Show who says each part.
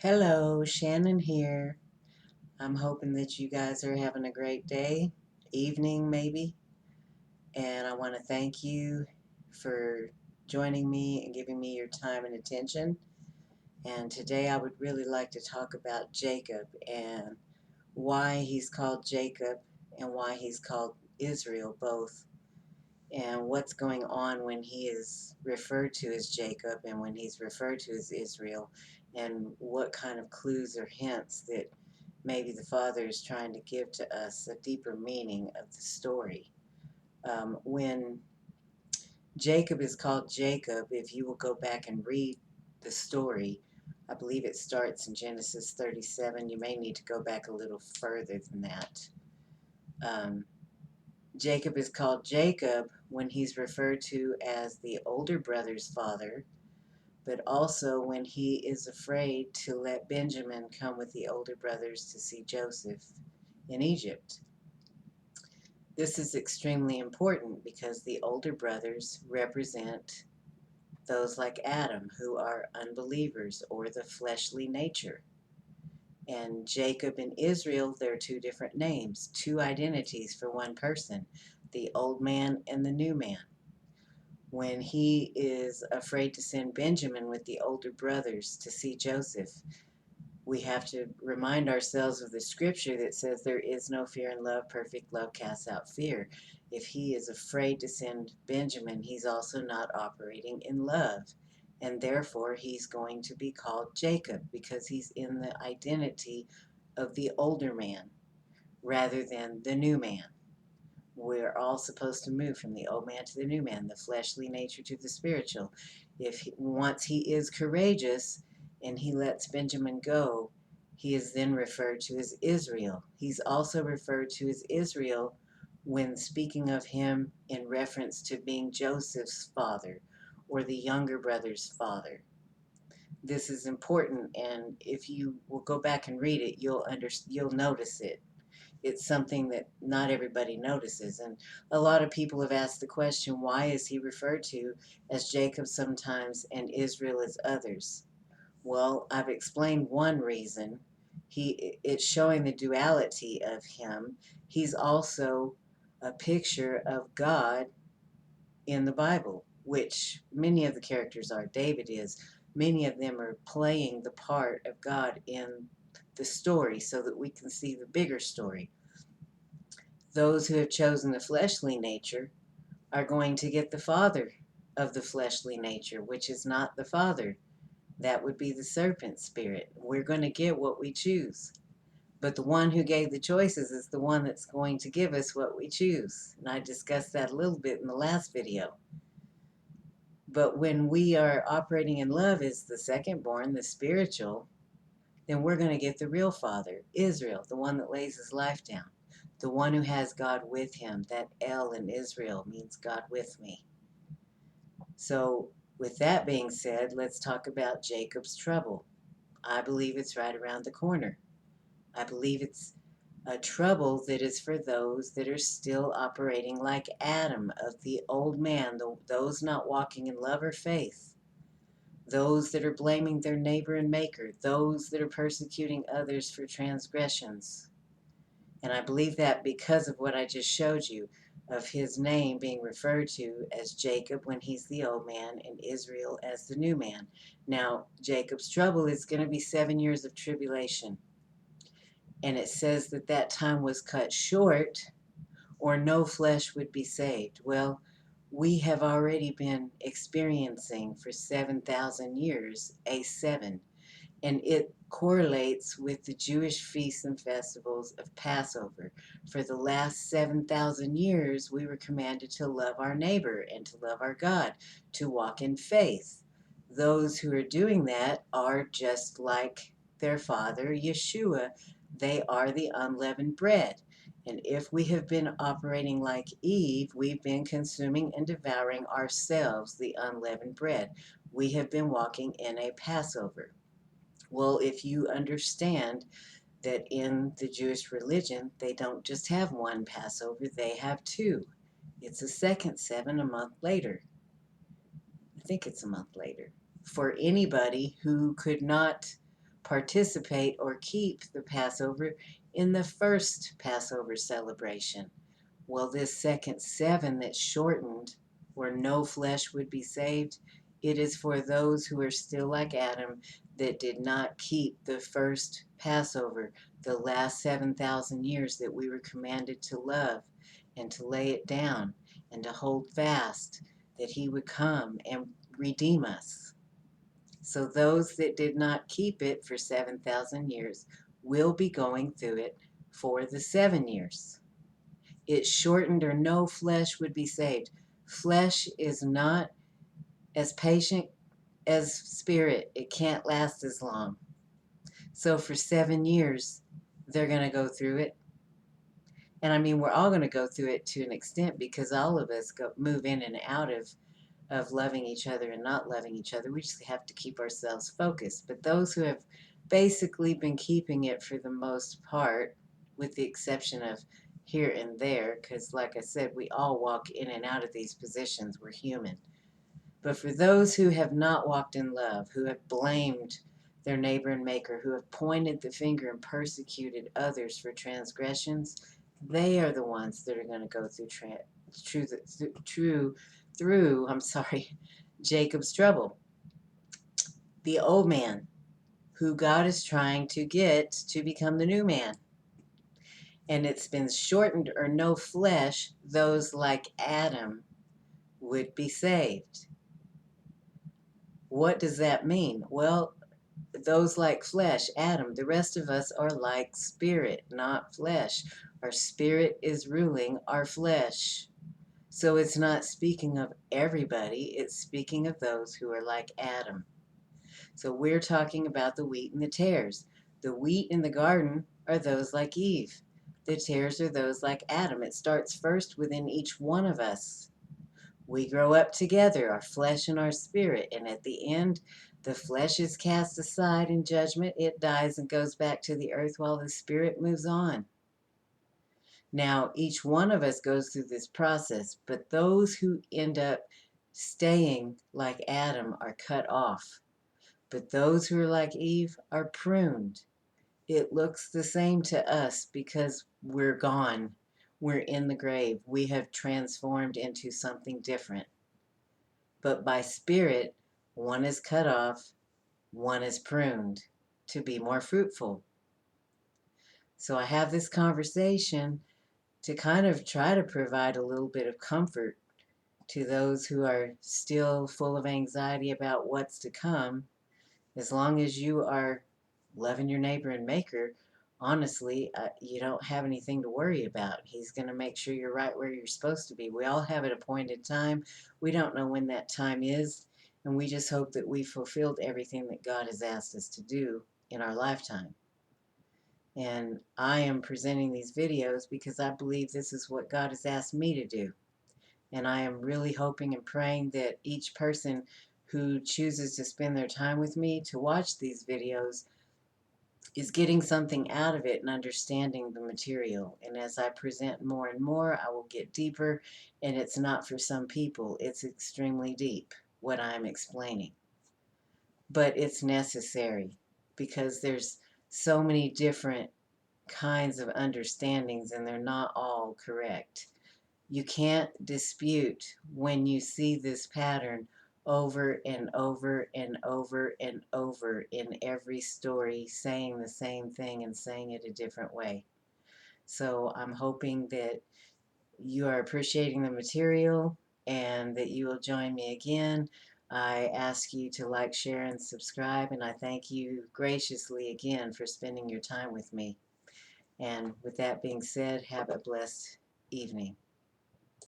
Speaker 1: Hello, Shannon here. I'm hoping that you guys are having a great day, evening maybe, and I want to thank you for joining me and giving me your time and attention. And today I would really like to talk about Jacob and why he's called Jacob and why he's called Israel both, and what's going on when he is referred to as Jacob and when he's referred to as Israel, and what kind of clues or hints that maybe the Father is trying to give to us a deeper meaning of the story. When Jacob is called Jacob, if you will go back and read the story, I believe it starts in Genesis 37. You may need to go back a little further than that. Um, Jacob is called Jacob when he's referred to as the older brother's father, but also when he is afraid to let Benjamin come with the older brothers to see Joseph in Egypt. This is extremely important because the older brothers represent those like Adam who are unbelievers or the fleshly nature. And Jacob and Israel, they're two different names, two identities for one person, the old man and the new man. When he is afraid to send Benjamin with the older brothers to see Joseph, we have to remind ourselves of the scripture that says there is no fear in love. Perfect love casts out fear. If he is afraid to send Benjamin, he's also not operating in love. And therefore, he's going to be called Jacob because he's in the identity of the older man rather than the new man. We're all supposed to move from the old man to the new man, the fleshly nature to the spiritual. Once he is courageous and he lets Benjamin go, he is then referred to as Israel. He's also referred to as Israel when speaking of him in reference to being Joseph's father or the younger brother's father. This is important, and if you will go back and read it, you'll notice it. It's something that not everybody notices. And a lot of people have asked the question, why is he referred to as Jacob sometimes and Israel as others? Well, I've explained one reason. It's showing the duality of him. He's also a picture of God in the Bible, which many of the characters are. David is. Many of them are playing the part of God in the story so that we can see the bigger story. Those who have chosen the fleshly nature are going to get the father of the fleshly nature, which is not the Father. That would be the serpent spirit. We're going to get what we choose. But the one who gave the choices is the one that's going to give us what we choose. And I discussed that a little bit in the last video. But when we are operating in love as the second born, the spiritual, then we're going to get the real Father, Israel, the one that lays his life down, the one who has God with him. That L in Israel means God with me. So, with that being said, let's talk about Jacob's trouble. I believe it's right around the corner. I believe it's a trouble that is for those that are still operating like Adam of the old man, those not walking in love or faith, those that are blaming their neighbor and maker, those that are persecuting others for transgressions. And I believe that because of what I just showed you, of his name being referred to as Jacob when he's the old man and Israel as the new man. Now, Jacob's trouble is going to be 7 years of tribulation. And it says that that time was cut short or no flesh would be saved. Well, we have already been experiencing for 7,000 years a 7, and it correlates with the Jewish feasts and festivals of Passover. For the last 7,000 years, we were commanded to love our neighbor and to love our God, to walk in faith. Those who are doing that are just like their father, Yeshua. They are the unleavened bread. And if we have been operating like Eve, we've been consuming and devouring ourselves the unleavened bread. We have been walking in a Passover. Well, if you understand that in the Jewish religion, they don't just have one Passover, they have two. It's a second 7 a month later. I think it's a month later. For anybody who could not participate or keep the Passover in the first Passover celebration. Well, this second 7 that's shortened, where no flesh would be saved, it is for those who are still like Adam that did not keep the first Passover, the last 7,000 years that we were commanded to love and to lay it down and to hold fast, that he would come and redeem us. So those that did not keep it for 7,000 years will be going through it for the 7 years. It shortened, or no flesh would be saved. Flesh is not as patient as spirit. It can't last as long. So for 7 years, they're going to go through it. And I mean, we're all going to go through it to an extent, because all of us move in and out of loving each other and not loving each other. We just have to keep ourselves focused. But those who have basically been keeping it for the most part, with the exception of here and there, because like I said, we all walk in and out of these positions. We're human. But for those who have not walked in love, who have blamed their neighbor and maker, who have pointed the finger and persecuted others for transgressions, they are the ones that are going to go through Jacob's trouble. The old man, who God is trying to get to become the new man. And it's been shortened, or no flesh, those like Adam would be saved. What does that mean? Well, those like flesh, Adam, the rest of us are like spirit, not flesh. Our spirit is ruling our flesh. So it's not speaking of everybody, it's speaking of those who are like Adam. So we're talking about the wheat and the tares. The wheat in the garden are those like Eve. The tares are those like Adam. It starts first within each one of us. We grow up together, our flesh and our spirit, and at the end, the flesh is cast aside in judgment. It dies and goes back to the earth while the spirit moves on. Now, each one of us goes through this process, but those who end up staying like Adam are cut off. But those who are like Eve are pruned. It looks the same to us because we're gone. We're in the grave. We have transformed into something different. But by spirit, one is cut off, one is pruned to be more fruitful. So I have this conversation to kind of try to provide a little bit of comfort to those who are still full of anxiety about what's to come. As long as you are loving your neighbor and maker, honestly, you don't have anything to worry about. He's going to make sure you're right where you're supposed to be. We all have an appointed time. We don't know when that time is, and we just hope that we fulfilled everything that God has asked us to do in our lifetime. And I am presenting these videos because I believe this is what God has asked me to do. And I am really hoping and praying that each person who chooses to spend their time with me to watch these videos is getting something out of it and understanding the material. And as I present more and more, I will get deeper. And it's not for some people. It's extremely deep, what I'm explaining. But it's necessary because there's so many different kinds of understandings and they're not all correct. You can't dispute when you see this pattern over and over and over and over in every story, saying the same thing and saying it a different way. So I'm hoping that you are appreciating the material and that you will join me again. I ask you to like, share, and subscribe, and I thank you graciously again for spending your time with me. And with that being said, have a blessed evening.